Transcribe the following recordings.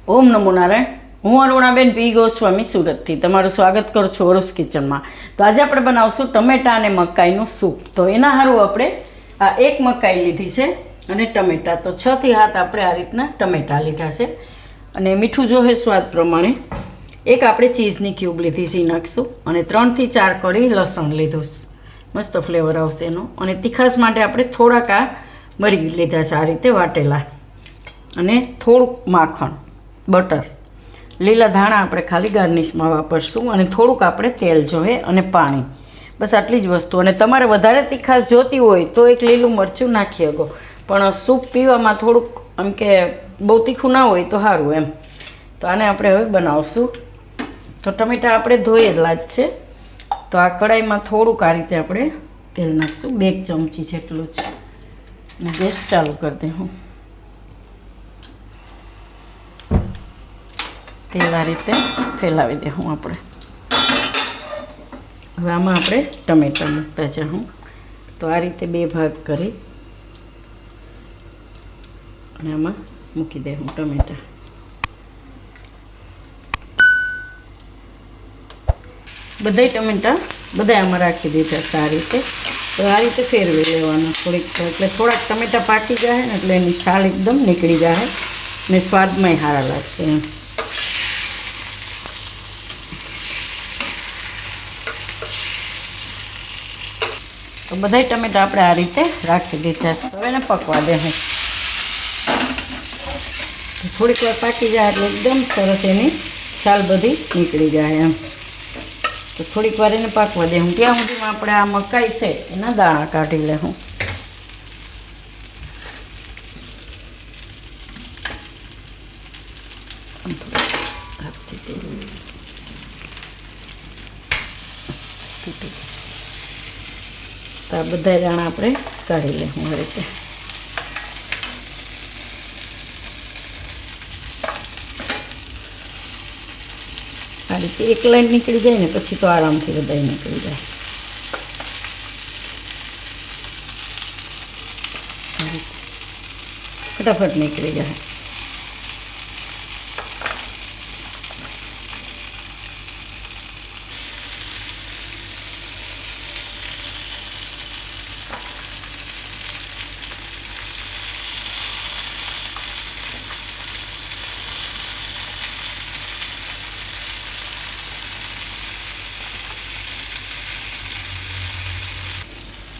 ઓમ નમો નારાયણ. હું અરુણાબેન પી ગોસ્વામી સુરતથી તમારું સ્વાગત કરું છું ઓરુસ કિચનમાં. તો આજે આપણે બનાવશું ટમેટાં અને મકાઈનું સૂપ. તો એના સારું આપણે આ એક મકાઈ લીધી છે અને ટમેટાં, તો 6 થી 7 આપણે આ રીતના ટમેટાં લીધા છે. અને મીઠું જોહે સ્વાદ પ્રમાણે. એક આપણે ચીઝની ક્યુબ લીધી છે, એ નાખશું. અને 3 થી 4 કળી લસણ લીધું, મસ્ત ફ્લેવર આવશે એનો. અને તીખાસ માટે આપણે થોડાક આ મરી લીધા છે આ રીતે વાટેલા, અને થોડુંક માખણ, બટર, લીલા ધાણા આપણે ખાલી ગાર્નિશમાં વાપરશું, અને થોડુંક આપણે તેલ જોઈએ, અને પાણી. બસ આટલી જ વસ્તુ. અને તમારે વધારે તીખાશ જોતી હોય તો એક લીલું મરચું નાખી શકો, પણ સૂપ પીવામાં થોડુંક એમ કે બહુ તીખું ના હોય તો સારું એમ. તો આને આપણે હવે બનાવશું. તો ટમેટાં આપણે ધોયેલા જ છે. તો આ કઢાઈમાં થોડુંક આ રીતે આપણે તેલ નાખશું, 2 ચમચી જેટલું જ. અને ગેસ ચાલુ કરી દે. હું તેલ આ રીતે ફેલાવી દે હું આપણે. હવે આમાં આપણે ટમેટાં મૂકતા જાઉં. તો આ રીતે 2 ભાગ કરી અને આમાં મૂકી દે હું ટમેટાં. બધાય ટમેટાં આમાં રાખી દીધા છે આ રીતે. તો આ રીતે ફેરવી લેવાના થોડીક, એટલે થોડાક ટમેટાં પાકી જાય ને એટલે એની છાલ એકદમ નીકળી જાય ને સ્વાદમાંય સારા લાગશે એમ. તો બધાય ટમેટાં આપણે આ રીતે રાખી દીધા છે. હવે એને પકવા દે હું. થોડીક વાર પાકી જાય એટલે એકદમ સરસ એની છાલ બધી નીકળી જાય એમ. તો થોડીક વાર એને પાકવા દે હું. ત્યાં સુધીમાં આપણે આ મકાઈ છે એના દાણા કાઢી લે હું. તો આ બધા દાણા આપણે કાઢી લે હું આ રીતે. આ રીતે એક લાઈન નીકળી જાય ને પછી તો આરામથી બધા નીકળી જાય. ફટાફટ નીકળી જાય.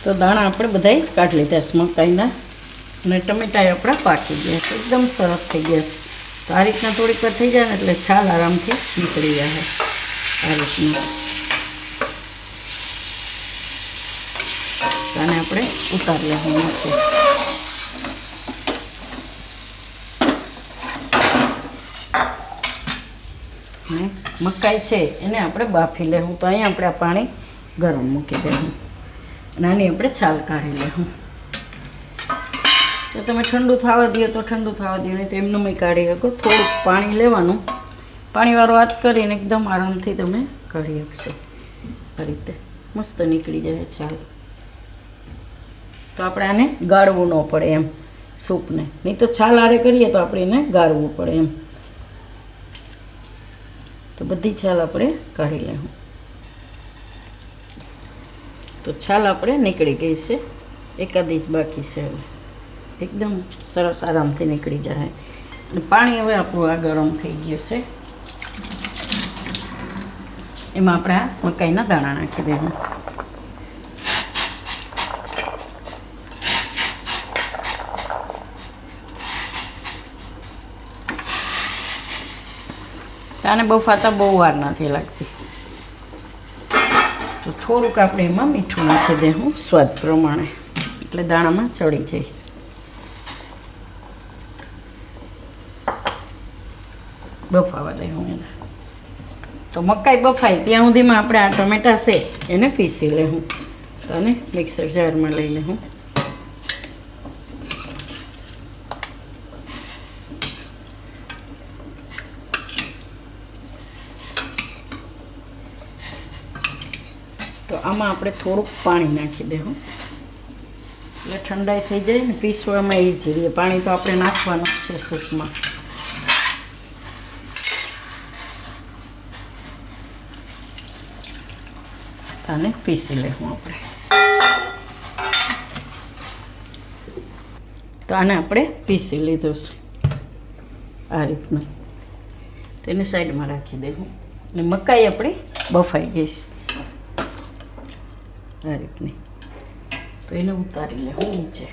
તો દાણા આપણે બધાય કાઢી લીધા છે મકાઈના, અને ટમેટાં આપણા પાકી ગયા છે, એકદમ સરસ થઈ ગયા છે. તો આ રીતના થોડીક વાર થઈ જાય ને એટલે છાલ આરામથી નીકળી જાય આ રીતના. આને આપણે ઉતારી લેવું નીચે. ને મકાઈ છે એને આપણે બાફી લેવું. તો અહીંયા આપણે આ પાણી ગરમ મૂકી દેવું. નાની આપણે છાલ કાઢી લેવું. તો તમે ઠંડુ થવા દો તો ઠંડુ થવા દો, નહીં તો એમનું કાઢી શકો. થોડુંક પાણી લેવાનું, પાણીવાળો હાથ કરીને એકદમ આરામથી તમે કાઢી શકશો. આ રીતે મસ્ત નીકળી જાય છાલ. તો આપણે આને ગાળવું ન પડે એમ સૂપને, નહીં તો છાલ આરે કરીએ તો આપણે એને ગાળવું પડે એમ. તો બધી છાલ આપણે કાઢી લેવું. તો છાલ આપણે નીકળી ગઈ છે, એકાદી જ બાકી છે. હવે એકદમ સરસ આરામથી નીકળી જાય. અને પાણી હવે આપણું આ ગરમ થઈ ગયું છે. એમાં આપણે આ મકાઈના દાણા નાખી દેવું. આને બફાતા બહુ વાર નથી લાગતી. તો થોડુંક આપણે એમાં મીઠું નાખી દેવું સ્વાદ પ્રમાણે, એટલે દાણામાં ચડી જાય. બફાવા દેવું એને. તો મકાઈ બફાય ત્યાં સુધીમાં આપણે આ ટમેટાં છે એને પીસી લેવું. તો આને મિક્સર જારમાં લઈ લેવું. તો આમાં આપણે થોડુંક પાણી નાખી દેવું, એટલે ઠંડાઈ થઈ જાય ને પીસવામાં ઈઝી રહે. પાણી તો આપણે નાખવાનું જ છે સૂપમાં. આને પીસી લેવું આપણે. તો આને આપણે પીસી લીધું છે આ રીતનું. તેને સાઈડમાં રાખી દેવું. અને મકાઈ આપણી બફાઈ ગઈ છે આ રીતની. તો એને ઉતારી લેવું નીચે.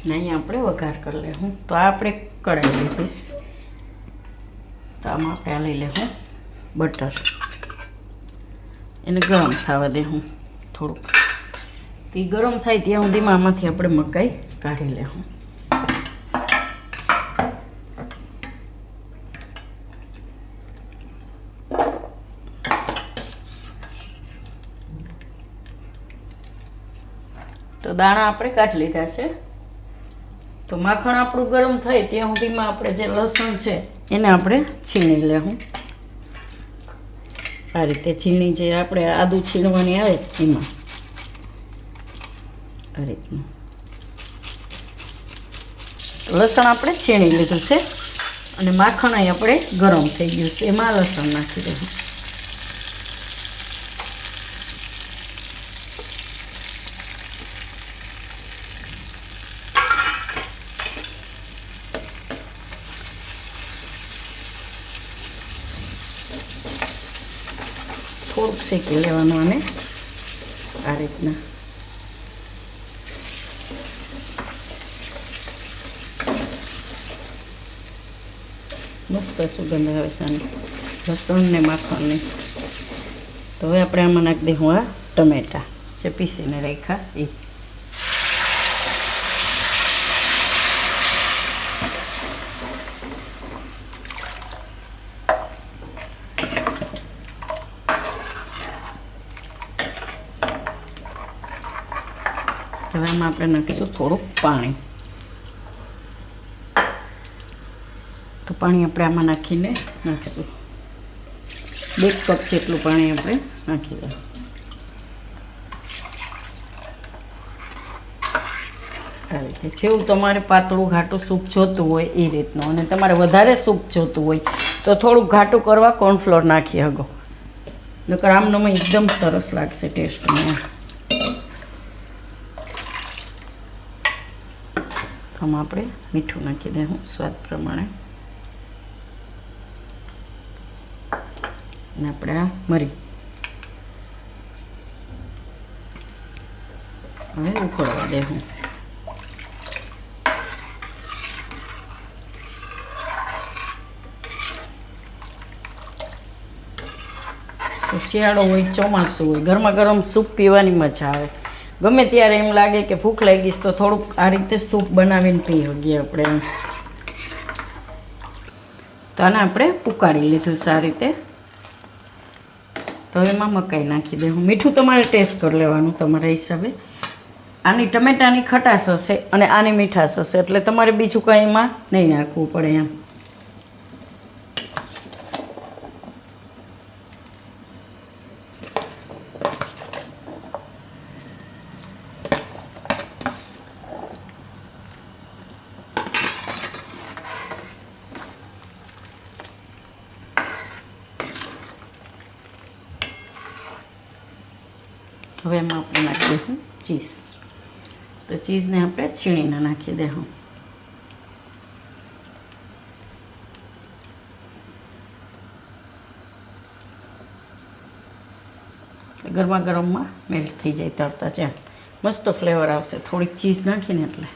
ને અહીંયા આપણે વઘાર કરી લેવું. તો આ આપણે કઢાઈ લીધીશ. તો આમાં આપણે આ લઈ લેવું બટર. એને ગરમ થવા દેવું થોડુંક. એ ગરમ થાય ત્યાં સુધીમાં આમાંથી આપણે મકાઈ કાઢી લેવું. તો દાણા આપણે કાઢી લીધા છે. તો માખણ આપણું ગરમ થાય ત્યાં સુધીમાં આપણે જે લસણ છે એને આપણે છીણી લેવું. આ રીતે છીણી જે આપણે આદું છીણવાની આવે એમાં આ રીતનું લસણ આપણે છીણી લીધું છે. અને માખણ અહીં આપણે ગરમ થઈ ગયું છે એમાં લસણ નાખી દઈશું. થોડુંક શેકી લેવાનું આને આ રીતના. મસ્ત સુગંધ આવે છે આની લસણ ને માખણની. તો હવે આપણે આમાં નાખી દઈશું આ ટમેટા જે પીસીને રાખ્યા એ. હવે આમાં આપણે નાખીશું થોડુંક પાણી. તો પાણી આપણે આમાં નાખીને નાખીશું. 2 કપ જેટલું પાણી આપણે નાખી દઈએ. આ રીતે જેવું તમારે પાતળું ઘાટું સૂપ જોતું હોય એ રીતનું. અને તમારે વધારે સૂપ જોતું હોય તો થોડુંક ઘાટું કરવા કોર્નફ્લોર નાખી શકો. નકર આમનામાં એકદમ સરસ લાગશે ટેસ્ટમાં. આમાં આપણે મીઠું નાખી દઈશું સ્વાદ પ્રમાણે. અને આપણે આ મરી હવે ઉકળવા દેવું. તો શિયાળો હોય ચોમાસું હોય ગરમા ગરમ સૂપ પીવાની મજા આવે. ગમે ત્યારે એમ લાગે કે ભૂખ લાગી તો થોડુંક આ રીતે સૂપ બનાવીને પી શકીએ આપણે. તો આને આપણે ઉકાળી લીધું છે આ રીતે. તો એમાં મકાઈ નાખી દેવું. મીઠું તમારે ટેસ્ટ કરી લેવાનું તમારા હિસાબે. આની ટમેટાની ખટાશ હશે અને આની મીઠાશ હશે એટલે તમારે બીજું કંઈ એમાં નહીં નાખવું પડે એમ. હવે એમાં આપણે નાખી દઈશું ચીઝ. તો ચીઝને આપણે છીણીને નાખી દઈશું. ગરમા ગરમમાં મેલ્ટ થઈ જાય તરતા છે. મસ્ત ફ્લેવર આવશે થોડીક ચીઝ નાખીને એટલે.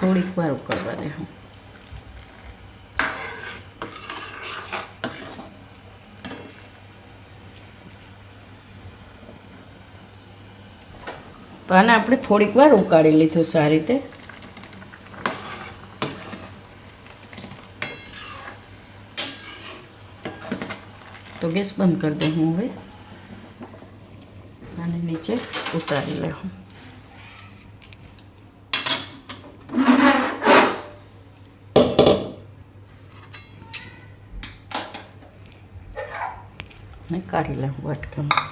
થોડીક વાર ઉકળવા દઈશું. તો આને આપણે થોડીક વાર ઉકાળી લીધું છે આ રીતે. તો ગેસ બંધ કરી દઉં હું. હવે આને નીચે ઉતારી લઉં. ને કાઢી લઉં વાટકામાં.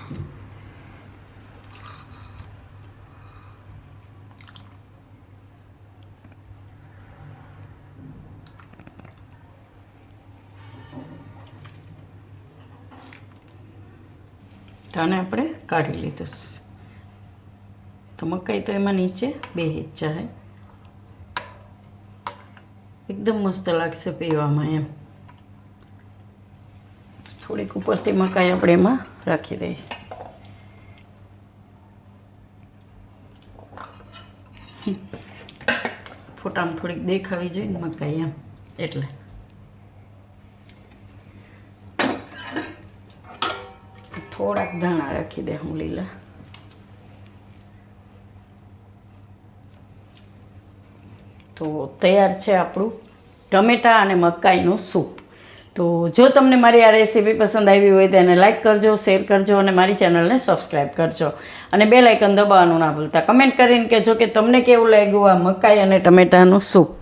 તો આને આપણે કાઢી લીધું. તો મકાઈ તો એમાં નીચે બેસી જ જાય, એકદમ મસ્ત લાગશે પીવામાં એમ. થોડીક ઉપરથી મકાઈ આપણે એમાં રાખી દઈએ. ફોટામાં થોડીક દેખાવી જોઈએ ને મકાઈ એમ, એટલે થોડાક ધાણા રાખી દે હું લીલા. તો તૈયાર છે આપણું ટમેટાં અને મકાઈનું સૂપ. તો જો તમને મારી આ રેસીપી પસંદ આવી હોય તો એને લાઇક કરજો, શેર કરજો અને મારી ચેનલને સબસ્ક્રાઈબ કરજો. અને બેલ આઇકન દબાવવાનું ના ભૂલતા. કમેન્ટ કરીને કહેજો કે તમને કેવું લાગ્યું આ મકાઈ અને ટમેટાનું સૂપ.